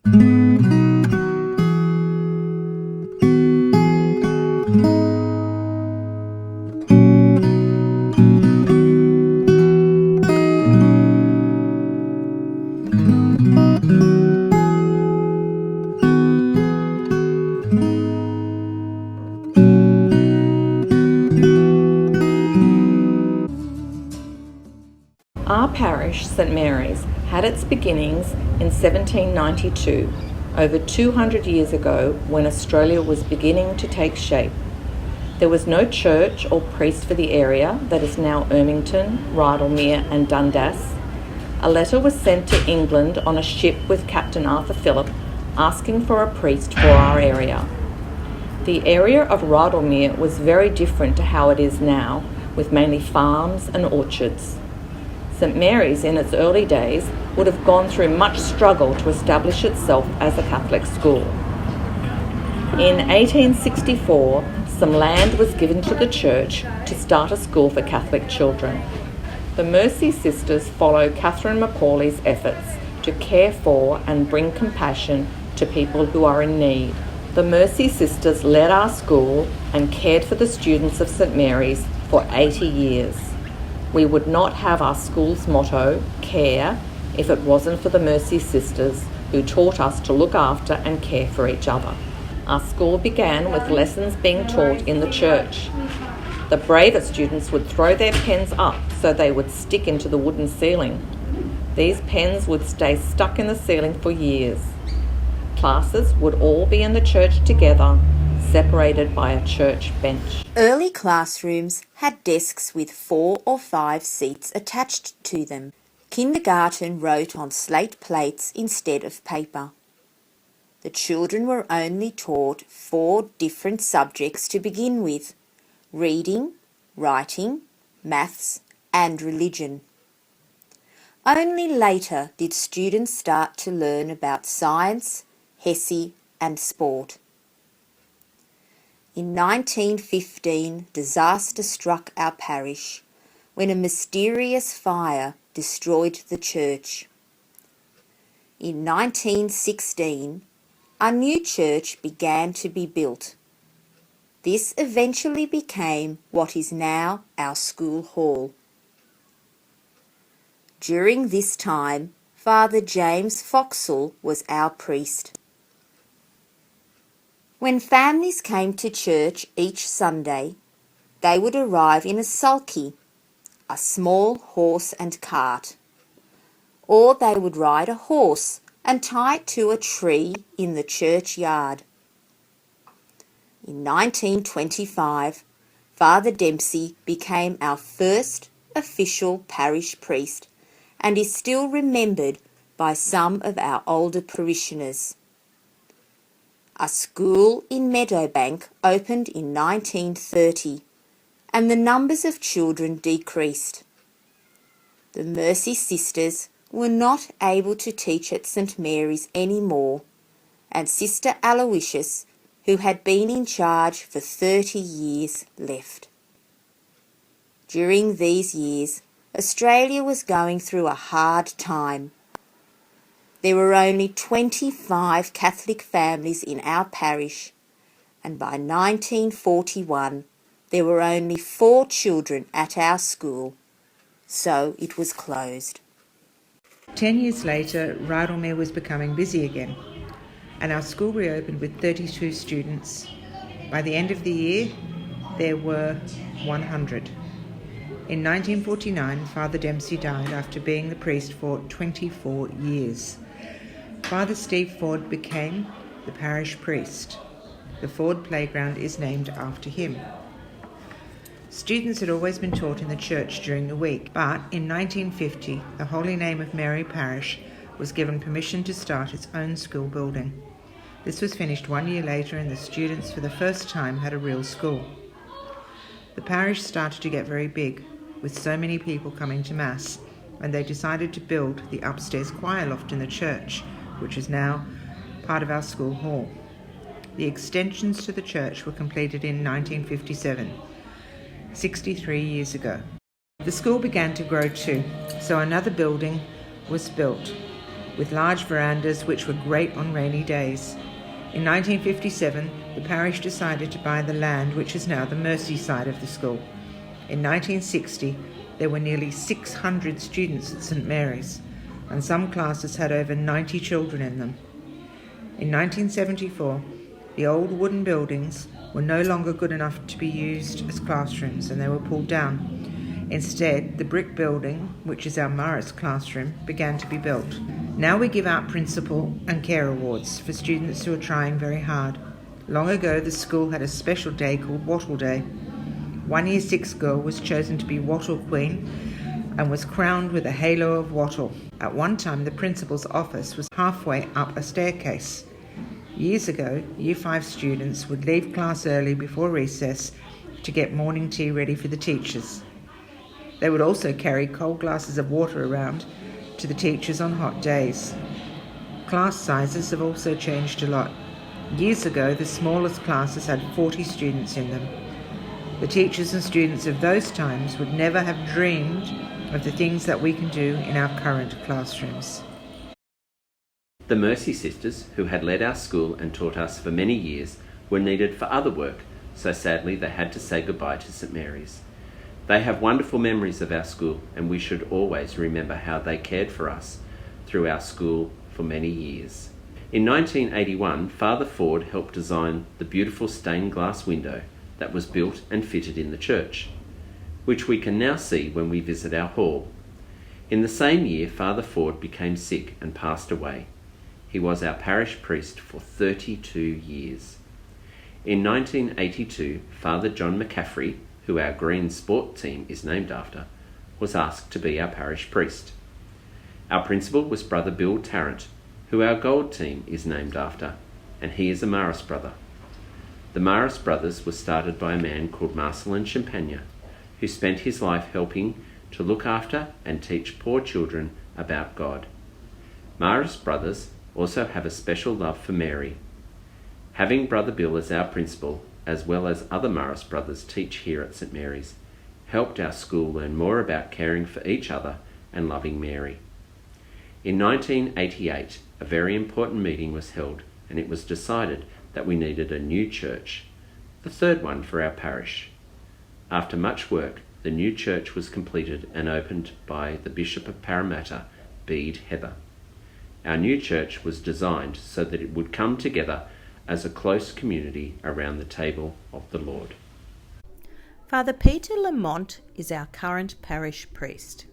Our parish, St Mary's, had its beginnings in 1792, over 200 years ago, when Australia was beginning to take shape. There was no church or priest for the area that is now Ermington, Rydalmere and Dundas. A letter was sent to England on a ship with Captain Arthur Phillip asking for a priest for our area. The area of Rydalmere was very different to how it is now, with mainly farms and orchards. St Mary's in its early days would have gone through much struggle to establish itself as a Catholic school. In 1864, some land was given to the church to start a school for Catholic children. The Mercy Sisters follow Catherine Macaulay's efforts to care for and bring compassion to people who are in need. The Mercy Sisters led our school and cared for the students of St Mary's for 80 years. We would not have our school's motto, Care, if it wasn't for the Mercy Sisters who taught us to look after and care for each other. Our school began with lessons being taught in the church. The braver students would throw their pens up so they would stick into the wooden ceiling. These pens would stay stuck in the ceiling for years. Classes would all be in the church together, separated by a church bench. Early classrooms had desks with 4 or 5 seats attached to them. Kindergarten wrote on slate plates instead of paper. The children were only taught 4 different subjects to begin with: reading, writing, maths, and religion. Only later did students start to learn about science, HESI, and sport. In 1915, disaster struck our parish when a mysterious fire destroyed the church. In 1916, a new church began to be built. This eventually became what is now our school hall. During this time, Father James Foxall was our priest. When families came to church each Sunday, they would arrive in a sulky, a small horse and cart, or they would ride a horse and tie it to a tree in the churchyard. In 1925, Father Dempsey became our first official parish priest and is still remembered by some of our older parishioners. A school in Meadowbank opened in 1930, and the numbers of children decreased. The Mercy Sisters were not able to teach at St Mary's anymore, and Sister Aloysius, who had been in charge for 30 years, left. During these years, Australia was going through a hard time. There were only 25 Catholic families in our parish, and by 1941 there were only 4 children at our school, so it was closed. 10 years later, Rydalmere was becoming busy again, and our school reopened with 32 students. By the end of the year, there were 100. In 1949, Father Dempsey died after being the priest for 24 years. Father Steve Ford became the parish priest. The Ford Playground is named after him. Students had always been taught in the church during the week, but in 1950, the Holy Name of Mary Parish was given permission to start its own school building. This was finished 1 year later, and the students for the first time had a real school. The parish started to get very big, with so many people coming to Mass, and they decided to build the upstairs choir loft in the church, which is now part of our school hall. The extensions to the church were completed in 1957, 63 years ago. The school began to grow too, so another building was built. with large verandas which were great on rainy days. In 1957, the parish decided to buy the land which is now the Mersey side of the school. In 1960, there were nearly 600 students at St Mary's, and some classes had over 90 children in them. In 1974, the old wooden buildings were no longer good enough to be used as classrooms, and they were pulled down. Instead, the brick building, which is our Morris classroom, began to be built. Now we give out principal and care awards for students who are trying very hard. Long ago, the school had a special day called Wattle Day. One Year 6 girl was chosen to be Wattle Queen and was crowned with a halo of wattle. At one time, the principal's office was halfway up a staircase. Years ago, Year 5 students would leave class early before recess to get morning tea ready for the teachers. They would also carry cold glasses of water around to the teachers on hot days. Class sizes have also changed a lot. Years ago, the smallest classes had 40 students in them. The teachers and students of those times would never have dreamed of the things that we can do in our current classrooms. The Mercy sisters, who had led our school and taught us for many years, were needed for other work, so sadly they had to say goodbye to St Mary's. They have wonderful memories of our school, and we should always remember how they cared for us through our school for many years. In 1981, Father Ford helped design the beautiful stained glass window that was built and fitted in the church, which we can now see when we visit our hall. In the same year, Father Ford became sick and passed away. He was our parish priest for 32 years. In 1982, Father John McCaffrey, who our green sport team is named after, was asked to be our parish priest. Our principal was Brother Bill Tarrant, who our gold team is named after, and he is a Morris brother. The Morris brothers were started by a man called Marcelin Champagne, who spent his life helping to look after and teach poor children about God. Morris brothers also have a special love for Mary. Having Brother Bill as our principal, as well as other Morris brothers teach here at St Mary's, helped our school learn more about caring for each other and loving Mary. In 1988, a very important meeting was held, and it was decided that we needed a new church, the third one for our parish. After much work, the new church was completed and opened by the Bishop of Parramatta, Bede Heather. Our new church was designed so that it would come together as a close community around the table of the Lord. Father Peter Lamont is our current parish priest.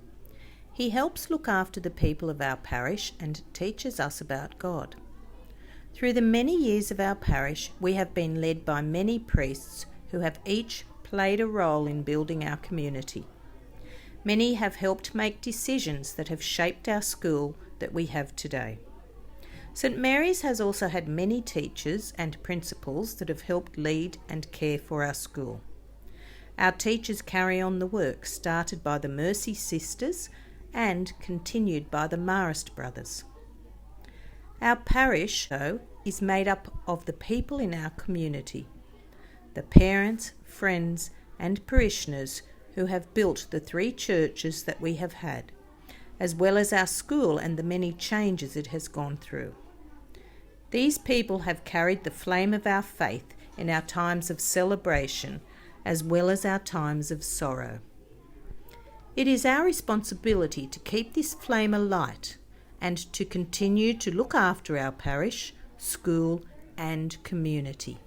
He helps look after the people of our parish and teaches us about God. Through the many years of our parish, we have been led by many priests who have each played a role in building our community. Many have helped make decisions that have shaped our school that we have today. St Mary's has also had many teachers and principals that have helped lead and care for our school. Our teachers carry on the work started by the Mercy sisters and continued by the Marist brothers. Our parish, though, is made up of the people in our community, the parents, friends and parishioners who have built the 3 churches that we have had, as well as our school and the many changes it has gone through. These people have carried the flame of our faith in our times of celebration as well as our times of sorrow. It is our responsibility to keep this flame alight and to continue to look after our parish, school and community.